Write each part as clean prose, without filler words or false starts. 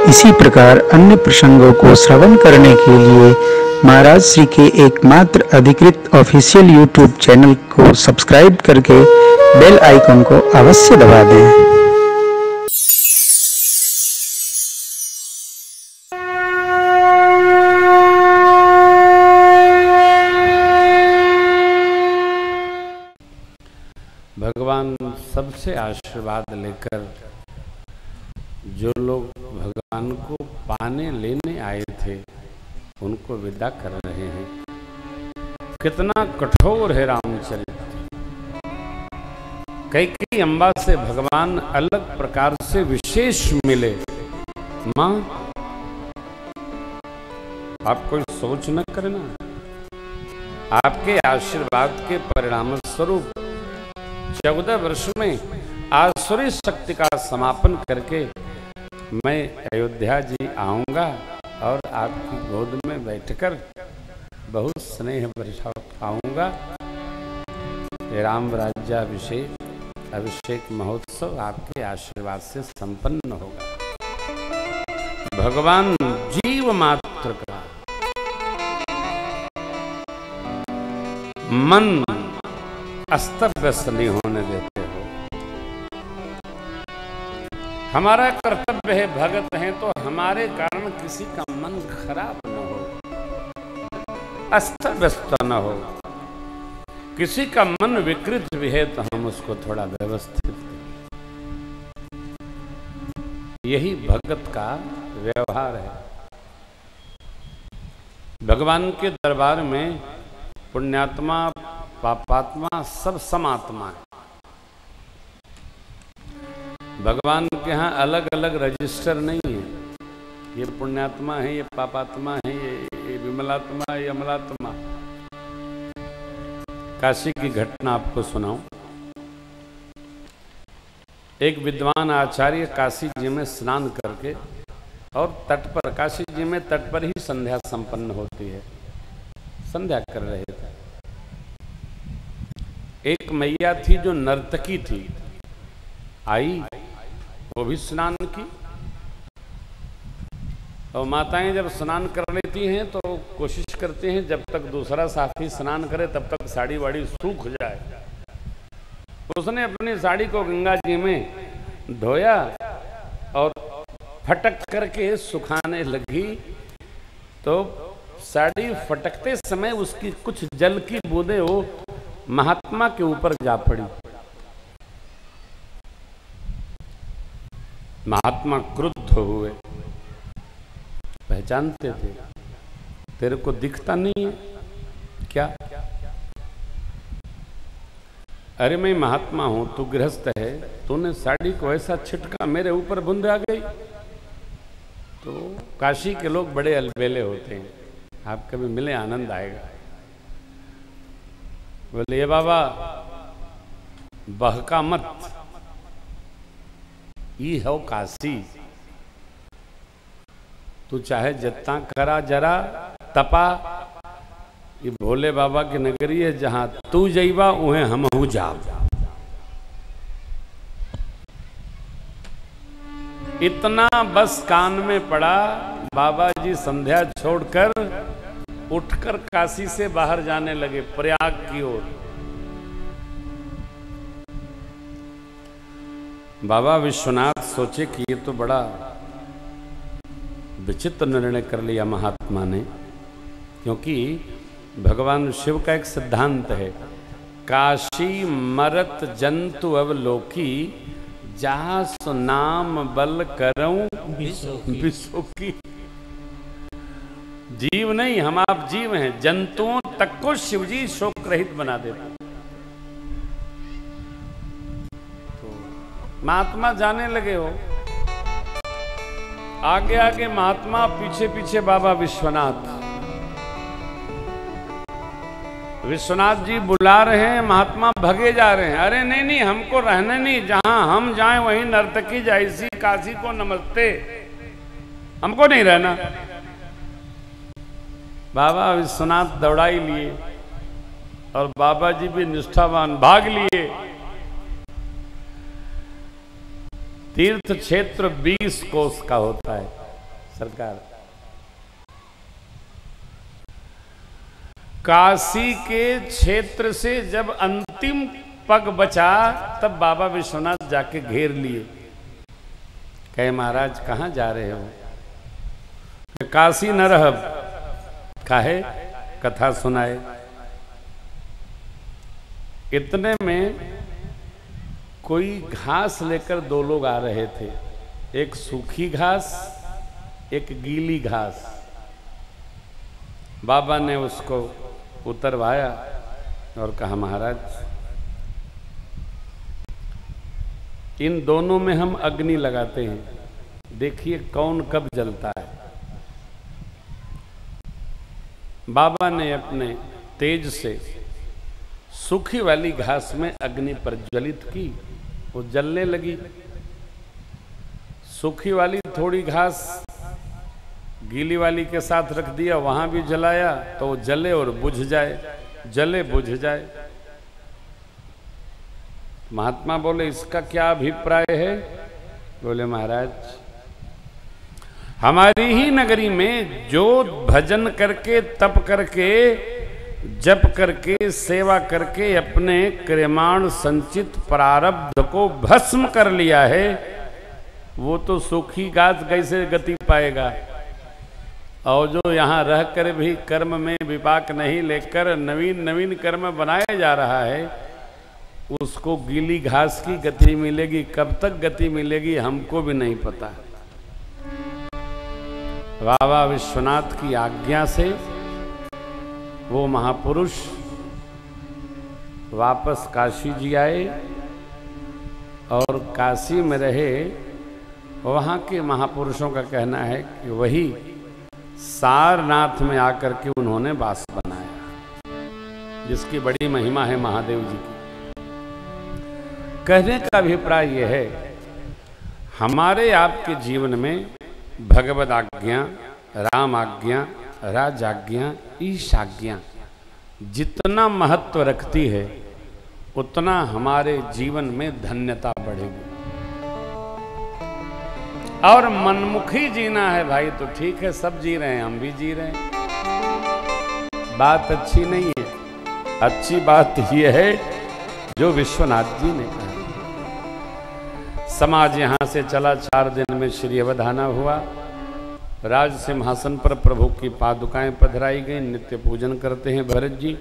इसी प्रकार अन्य प्रसंगों को श्रवण करने के लिए महाराज श्री के एकमात्र अधिकृत ऑफिशियल यूट्यूब चैनल को सब्सक्राइब करके बेल आइकन को अवश्य दबा दें। भगवान सबसे आशीर्वाद लेकर जो लोग भगवान को पाने लेने आए थे उनको विदा कर रहे हैं। कितना कठोर है रामचरित्र। कैकेयी अम्बा से भगवान अलग प्रकार से विशेष मिले। मां आप कोई सोच न करना, आपके आशीर्वाद के परिणाम स्वरूप 14 वर्ष में आसुरी शक्ति का समापन करके मैं अयोध्या जी आऊंगा और आपकी गोद में बैठकर बहुत स्नेह वर्षा पाऊंगा। राम राज्याभिषेक अभिषेक महोत्सव आपके आशीर्वाद से संपन्न होगा। भगवान जीव मात्र का मन अस्त व्यस्त नहीं होने देते हो। हमारा कर्तव्य है, भगत हैं तो हमारे कारण किसी का मन खराब न हो, अस्त व्यस्त न हो। किसी का मन विकृत भी है तो हम उसको थोड़ा व्यवस्थित करें। यही भगत का व्यवहार है। भगवान के दरबार में पुण्यात्मा पापात्मा सब समात्मा है। भगवान के यहाँ अलग अलग रजिस्टर नहीं है। ये पुण्यात्मा है, ये पापात्मा है, ये विमलात्मा, ये अमलात्मा। काशी की घटना आपको सुनाऊं। एक विद्वान आचार्य काशी जी में स्नान करके और तट पर, काशी जी में तट पर ही संध्या संपन्न होती है, संध्या कर रहे थे। एक मैया थी जो नर्तकी थी, आई, वो भी स्नान की। और माताएं जब स्नान कर लेती हैं तो कोशिश करती हैं जब तक दूसरा साथी स्नान करे तब तक साड़ी वाड़ी सूख जाए। उसने अपनी साड़ी को गंगा जी में धोया और फटक करके सुखाने लगी तो साड़ी फटकते समय उसकी कुछ जल की बूंदें वो महात्मा के ऊपर जा पड़ी। महात्मा क्रुद्ध हुए। पहचानते थे, तेरे को दिखता नहीं है क्या? अरे मैं महात्मा हूं, तू गृहस्थ है, तूने साड़ी को ऐसा छिटका, मेरे ऊपर बूंद आ गई। तो काशी के लोग बड़े अलबेले होते हैं, आप कभी मिले आनंद आएगा। बोले ये बाबा बहका मत, ये हो काशी, तू चाहे जितना करा जरा तपा, ये भोले बाबा की नगरी है, जहां तू जईबा उहे हमहू जाब। इतना बस कान में पड़ा। बाबा जी संध्या छोड़कर उठकर काशी से बाहर जाने लगे प्रयाग की ओर। बाबा विश्वनाथ सोचे कि ये तो बड़ा विचित्र निर्णय कर लिया महात्मा ने, क्योंकि भगवान शिव का एक सिद्धांत है, काशी मरत जंतु अवलोकी, जहां सुनाम बल करऊं विशोकी। जीव नहीं, हम आप जीव हैं, जंतुओं तक को शिवजी शोक रहित बना देता। तो महात्मा जाने लगे हो, आगे आगे महात्मा, पीछे पीछे बाबा विश्वनाथ। विश्वनाथ जी बुला रहे हैं, महात्मा भगे जा रहे हैं। अरे नहीं नहीं, हमको रहने नहीं, जहां हम जाएं वहीं नर्तकी जैसी काशी को नमस्ते, हमको नहीं रहना। बाबा विश्वनाथ दौड़ाई लिए और बाबा जी भी निष्ठावान भाग लिए। तीर्थ क्षेत्र 20 कोस का होता है, सरकार। काशी के क्षेत्र से जब अंतिम पग बचा तब बाबा विश्वनाथ जाके घेर लिए। कहे महाराज कहाँ जा रहे हो? काशी न रहब। काहे? कथा सुनाए। इतने में कोई घास लेकर दो लोग आ रहे थे, एक सूखी घास एक गीली घास। बाबा ने उसको उतरवाया और कहा महाराज इन दोनों में हम अग्नि लगाते हैं, देखिए कौन कब जलता है। बाबा ने अपने तेज से सूखी वाली घास में अग्नि प्रज्वलित की, वो जलने लगी। सूखी वाली थोड़ी घास गीली वाली के साथ रख दिया, वहां भी जलाया तो वो जले और बुझ जाए, जले बुझ जाए। महात्मा बोले इसका क्या अभिप्राय है? बोले महाराज हमारी ही नगरी में जो भजन करके तप करके जप करके सेवा करके अपने क्रियमाण संचित प्रारब्ध को भस्म कर लिया है, वो तो सूखी घास कैसे गति पाएगा? और जो यहाँ रहकर भी कर्म में विपाक नहीं लेकर नवीन नवीन कर्म बनाया जा रहा है, उसको गीली घास की गति मिलेगी। कब तक गति मिलेगी हमको भी नहीं पता। बाबा विश्वनाथ की आज्ञा से वो महापुरुष वापस काशी जी आए और काशी में रहे। वहाँ के महापुरुषों का कहना है कि वही सारनाथ में आकर के उन्होंने वास बनाया, जिसकी बड़ी महिमा है महादेव जी की। कहने का अभिप्राय यह है हमारे आपके जीवन में भगवद आज्ञा, राम आज्ञा, राज आज्ञा, ईश आज्ञा जितना महत्व रखती है उतना हमारे जीवन में धन्यता बढ़ेगी। और मनमुखी जीना है भाई तो ठीक है, सब जी रहे हैं, हम भी जी रहे हैं। बात अच्छी नहीं है। अच्छी बात यह है जो विश्वनाथ जी ने कहा। समाज यहां से चला, 4 दिन में श्री अवधाना हुआ। राज सिंहासन पर प्रभु की पादुकाएं पधराई गई। नित्य पूजन करते हैं भरत जी।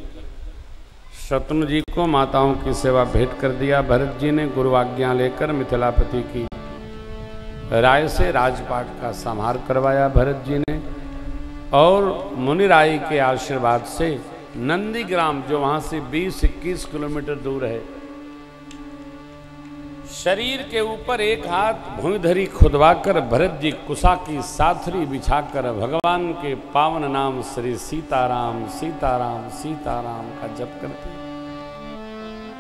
शत्रुघ्न जी को माताओं की सेवा भेंट कर दिया भरत जी ने। गुरु आज्ञा लेकर मिथिलापति की राय से राजपाट का समार करवाया भरत जी ने। और मुनिराय के आशीर्वाद से नंदीग्राम, जो वहां से 20-21 किलोमीटर दूर है, शरीर के ऊपर एक हाथ भूमिधरी खुदवाकर भरत जी कुसा की साथरी बिछाकर भगवान के पावन नाम श्री सीताराम सीताराम सीताराम का जप करते।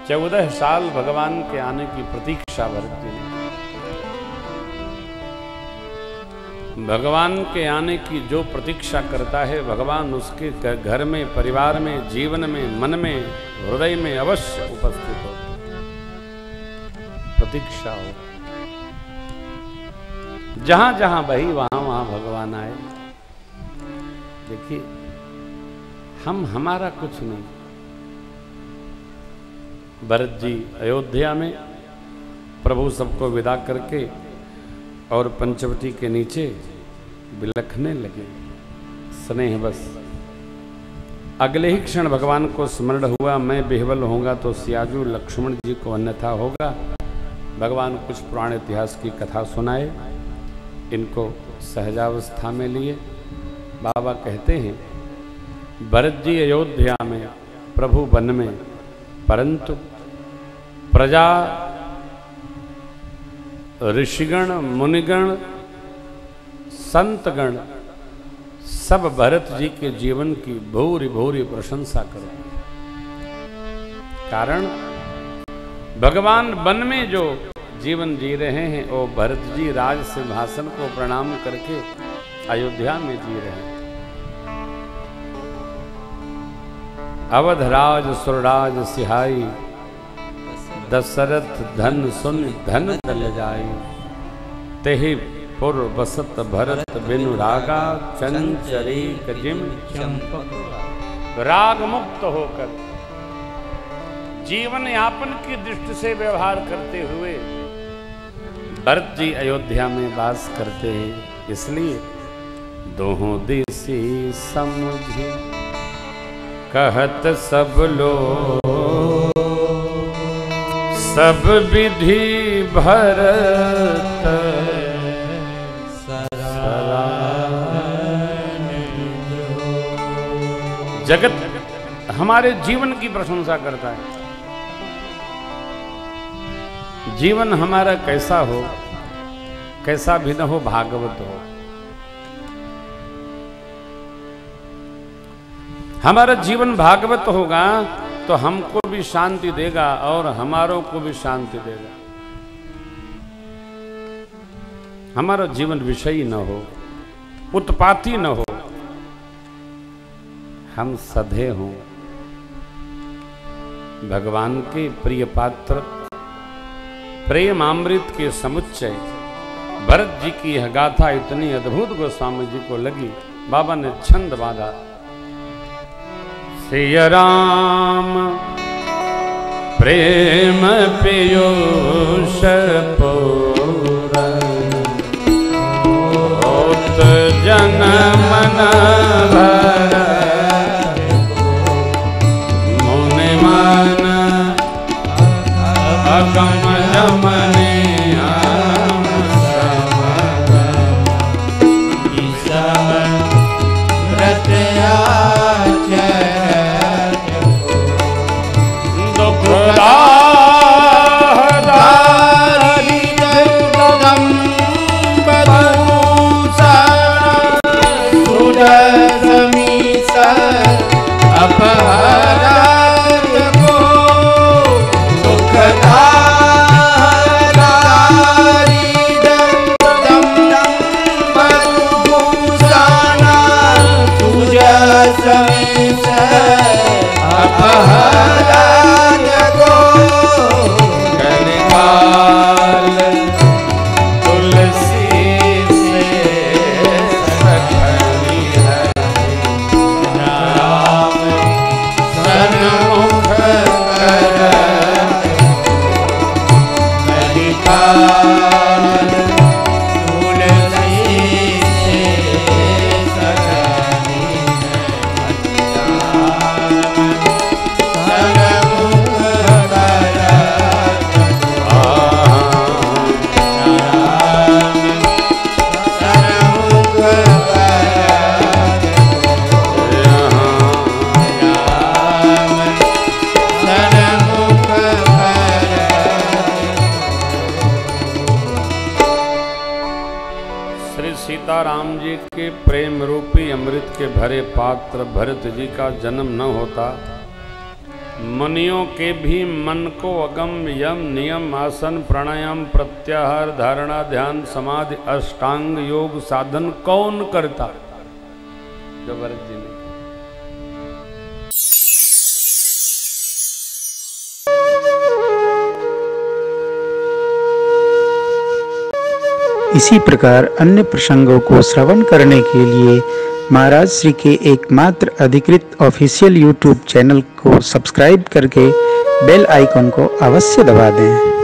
14 साल भगवान के आने की प्रतीक्षा भरत जी ने। भगवान के आने की जो प्रतीक्षा करता है, भगवान उसके घर में, परिवार में, जीवन में, मन में, हृदय में अवश्य उपस्थित हो। प्रतीक्षा हो। जहां जहां बही वहां वहां भगवान आए। देखिए हमारा कुछ नहीं। भरत जी अयोध्या में प्रभु सबको विदा करके और पंचवटी के नीचे बिलखने लगे स्नेह बस। अगले ही क्षण भगवान को स्मरण हुआ, मैं बेहवल होऊंगा तो सियाजू लक्ष्मण जी को अन्यथा होगा। भगवान कुछ पुराण इतिहास की कथा सुनाए, इनको सहजावस्था में लिए। बाबा कहते हैं भरत जी अयोध्या में, प्रभु वन में, परंतु प्रजा, ऋषिगण, मुनिगण, संतगण सब भरत जी के जीवन की भूरी भूरी प्रशंसा करो। कारण भगवान वन में जो जीवन जी रहे हैं वो भरत जी राज सिंहासन को प्रणाम करके अयोध्या में जी रहे हैं। अवधराज सुरराज सिहाई, दशरथ धन सुन धन तल जाई। तेहि पुर बसत भरत बिनु रागा चंचरीक जिम राग मुक्त होकर जीवन यापन की दृष्टि से व्यवहार करते हुए भरत जी अयोध्या में वास करते हैं। इसलिए दोहों देसी समझे कहत सब लोग सब विधि भरत जगत हमारे जीवन की प्रशंसा करता है। जीवन हमारा कैसा हो, कैसा भी न हो, भागवत हो। हमारा जीवन भागवत होगा तो हमको भी शांति देगा और हमारों को भी शांति देगा। हमारा जीवन विषयी न हो, उत्पाती न हो, हम सधे हों, भगवान के प्रिय पात्र, प्रेम अमृत के समुच्चय। भरत जी की यह गाथा इतनी अद्भुत गोस्वामी जी को लगी, बाबा ने छंद बांधा। सिया राम प्रेम पीयूष पूरा होत जन मन भर मुनि मन अगम जमने सीताराम जी के प्रेम रूपी अमृत के भरे पात्र भरत जी का जन्म न होता, मुनियों के भी मन को अगम यम नियम आसन प्राणायाम प्रत्याहार धारणा ध्यान समाधि अष्टांग योग साधन कौन करता जो भरत जी ने। इसी प्रकार अन्य प्रसंगों को श्रवण करने के लिए महाराज श्री के एकमात्र अधिकृत ऑफिशियल यूट्यूब चैनल को सब्सक्राइब करके बेल आइकन को अवश्य दबा दें।